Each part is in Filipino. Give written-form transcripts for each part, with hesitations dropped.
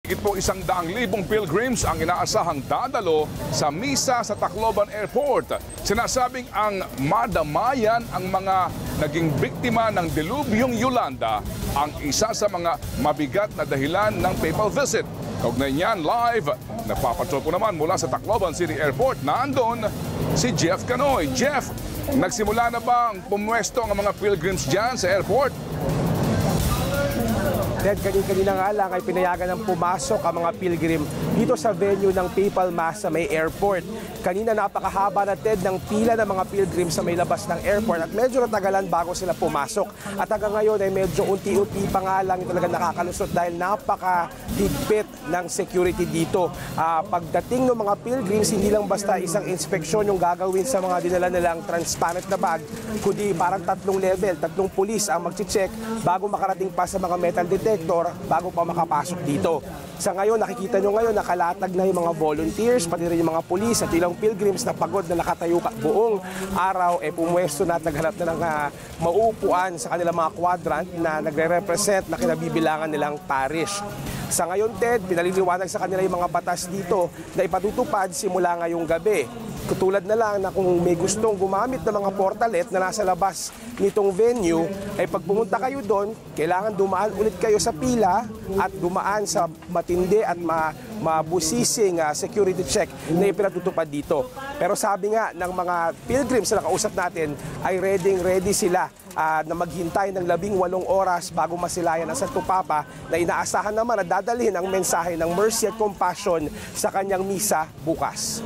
Higit po 100,000 pilgrims ang inaasahang dadalo sa misa sa Tacloban Airport. Sinasabing ang madamayan ang mga naging biktima ng dilubyong Yolanda ang isa sa mga mabigat na dahilan ng papal visit. Kaugnay niyan, live, nagpapatrol po naman mula sa Tacloban City Airport. Nandun si Jeff Canoy. Jeff, nagsimula na ba ang pumwesto ang mga pilgrims dyan sa airport? Ted, kanina nga lang ay pinayagan ng pumasok ang mga pilgrim dito sa venue ng Papal Mass sa may airport. Kanina napakahaba na, Ted, ng pila ng mga pilgrim sa may labas ng airport at medyo natagalan bago sila pumasok. At hanggang ngayon ay medyo unti-unti pa nga lang talaga nakakalusot dahil napakahigpit ng security dito. Pagdating ng mga pilgrims, hindi lang basta isang inspeksyon yung gagawin sa mga dinala nilang transparent na bag, kundi parang 3 level, 3 pulis ang mag-check bago makarating pa sa mga metal detector bago pa makapasok dito. Sa ngayon, nakikita nyo ngayon nakalatag na yung mga volunteers, pati rin yung mga pulis at ilang pilgrims na pagod na nakatayo buong araw, pumwesto na at naghanap na ng mauupuan sa kanilang mga quadrant na nagre-represent na kinabibilangan nilang parish. Sa ngayon, Ted, pinaliliwanag sa kanila yung mga batas dito na ipatutupad simula ngayong gabi. Katulad na lang na kung may gustong gumamit ng mga portalet na nasa labas nitong venue, ay pag pumunta kayo doon, kailangan dumaan ulit kayo sa pila at dumaan sa matindi at mabusising security check na ipinatutupad dito. Pero sabi nga ng mga pilgrims na nakausap natin, ay ready sila na maghintay ng 18 oras bago masilayan ang Santo Papa na inaasahan naman na dadalhin ang mensahe ng mercy at compassion sa kanyang misa bukas.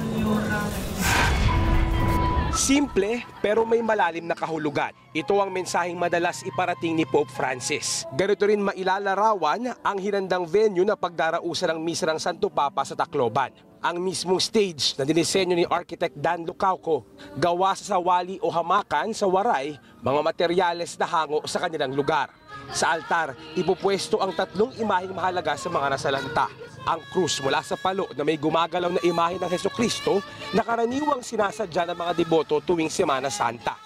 Simple pero may malalim na kahulugan. Ito ang mensaheng madalas iparating ni Pope Francis. Ganito rin mailalarawan ang hinandang venue na pagdarausan ng misa ng Santo Papa sa Tacloban. Ang mismong stage na dinisenyo ni Architect Dan Lucauco, gawa sa sawali o hamakan sa waray, mga materyales na hango sa kanilang lugar. Sa altar, ipupwesto ang 3 imaheng mahalaga sa mga nasalanta. Ang krus mula sa palo na may gumagalaw na imahe ng Hesukristo na karaniwang sinasadya ng mga deboto tuwing Semana Santa.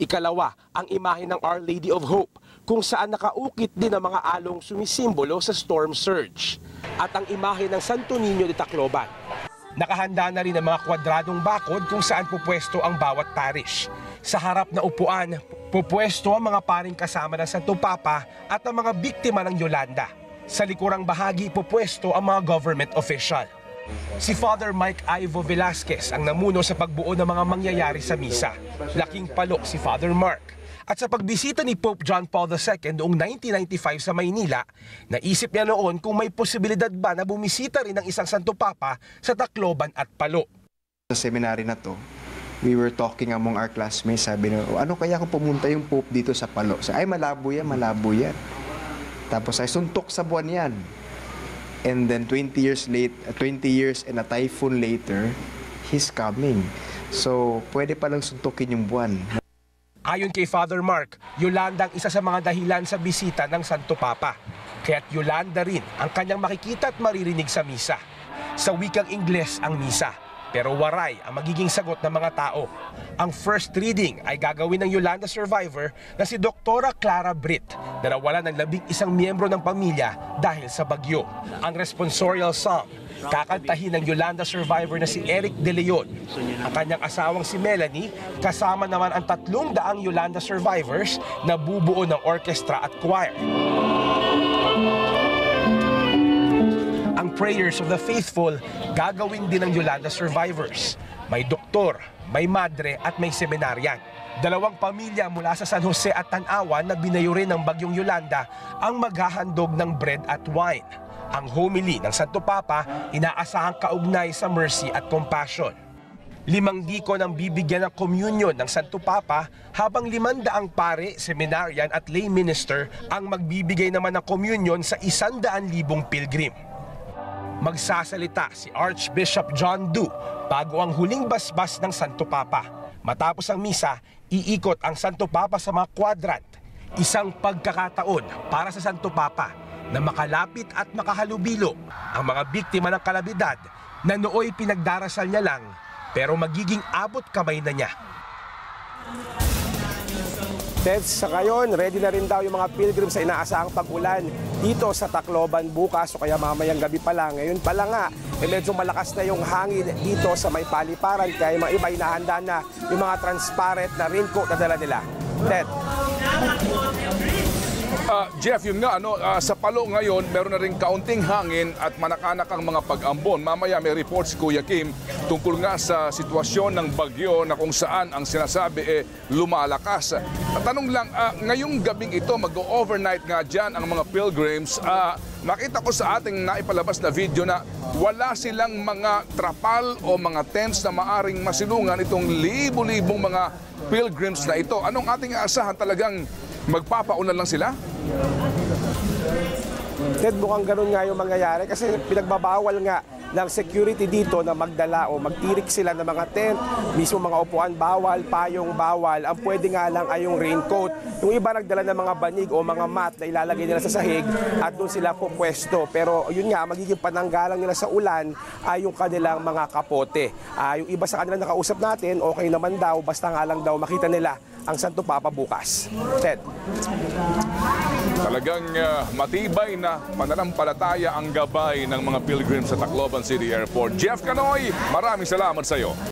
Ikalawa, ang imahe ng Our Lady of Hope, kung saan nakaukit din ang mga along sumisimbolo sa storm surge. At ang imahe ng Santo Niño de Tacloban. Nakahanda na rin ang mga kwadradong bakod kung saan pupwesto ang bawat parish. Sa harap na upuan, pupwesto ang mga paring kasama ng Santo Papa at ang mga biktima ng Yolanda. Sa likurang bahagi, pupwesto ang mga government official. Si Father Mike Ivo Velasquez ang namuno sa pagbuo ng mga mangyayari sa misa. Laking palo si Father Mark. At sa pagbisita ni Pope John Paul II noong 1995 sa Maynila, naisip niya noon kung may posibilidad ba na bumisita rin ng isang Santo Papa sa Tacloban at Palo. Sa seminary na to, we were talking among our classmates, sabi na, ano kaya kung pumunta yung Pope dito sa Palo? Ay, malabo yan, malabo yan. Tapos ay suntok sa buwan yan. And then 20 years and a typhoon later, he's coming. So, pwede palang suntukin yung buwan. Ayon kay Father Mark, Yolanda ang isa sa mga dahilan sa bisita ng Santo Papa. Kaya't Yolanda rin ang kanyang makikita at maririnig sa misa. Sa wikang Ingles ang misa, pero waray ang magiging sagot ng mga tao. Ang first reading ay gagawin ng Yolanda survivor na si Dr. Clara Britt na nawala ng 11 miyembro ng pamilya dahil sa bagyo. Ang responsorial psalm, kakantahin ng Yolanda survivor na si Eric De Leon. Ang kanyang asawang si Melanie, kasama naman ang 300 Yolanda survivors na bubuo ng orchestra at choir. Ang prayers of the faithful, gagawin din ng Yolanda survivors. May doktor, may madre at may seminaryan. 2 pamilya mula sa San Jose at Tanawan na binayo rin ng bagyong Yolanda ang maghahandog ng bread at wine. Ang homily ng Santo Papa, inaasahang kaugnay sa mercy at compassion. 5 dikon ang bibigyan ng communion ng Santo Papa, habang 500 pare, seminaryan at lay minister ang magbibigay naman ng communion sa 100,000 pilgrim. Magsasalita si Archbishop John Du bago ang huling basbas ng Santo Papa. Matapos ang misa, iikot ang Santo Papa sa mga quadrant. Isang pagkakataon para sa Santo Papa na makalapit at makahalubilo ang mga biktima ng kalabidad na nooy pinagdarasal niya lang pero magiging abot kamay na niya. Ted, sa ngayon, ready na rin daw yung mga pilgrims sa inaasahang pag-ulan dito sa Tacloban bukas o kaya mamayang gabi pa lang. Ngayon pa lang nga, medyo malakas na yung hangin dito sa may paliparan kaya yung mga iba inahanda na yung mga transparent na raincoat na dala nila. Ted. Jeff, yun nga, sa Palo ngayon, meron na rin kaunting hangin at manakanak ang mga pag-ambon. Mamaya may report si Kuya Kim tungkol nga sa sitwasyon ng bagyo na kung saan ang sinasabi lumalakas. Tanong lang, ngayong gabing ito, mag-overnight nga dyan ang mga pilgrims. Nakita ko sa ating naipalabas na video na wala silang mga trapal o mga tents na maaring masilungan itong libo-libong mga pilgrims na ito. Anong ating aasahan? Talagang magpapaulan lang sila? Ted, mukhang ganun nga yung mangyayari kasi pinagbabawal nga ng security dito na magdala o magtirik sila ng mga tent, mismo mga upuan bawal, payong bawal. Ang pwede nga lang ay yung raincoat. Yung iba nagdala ng mga banig o mga mat na ilalagay nila sa sahig at doon sila pupwesto. Pero yun nga, magiging pananggalang nila sa ulan ay yung kanilang mga kapote. Yung iba sa kanila nakausap natin, okay naman daw, basta nga lang daw makita nila ang Santo Papa bukas. Ted. Talagang matibay na pananampalataya ang gabay ng mga pilgrims sa Tacloban City Airport. Jeff Canoy, maraming salamat sa iyo.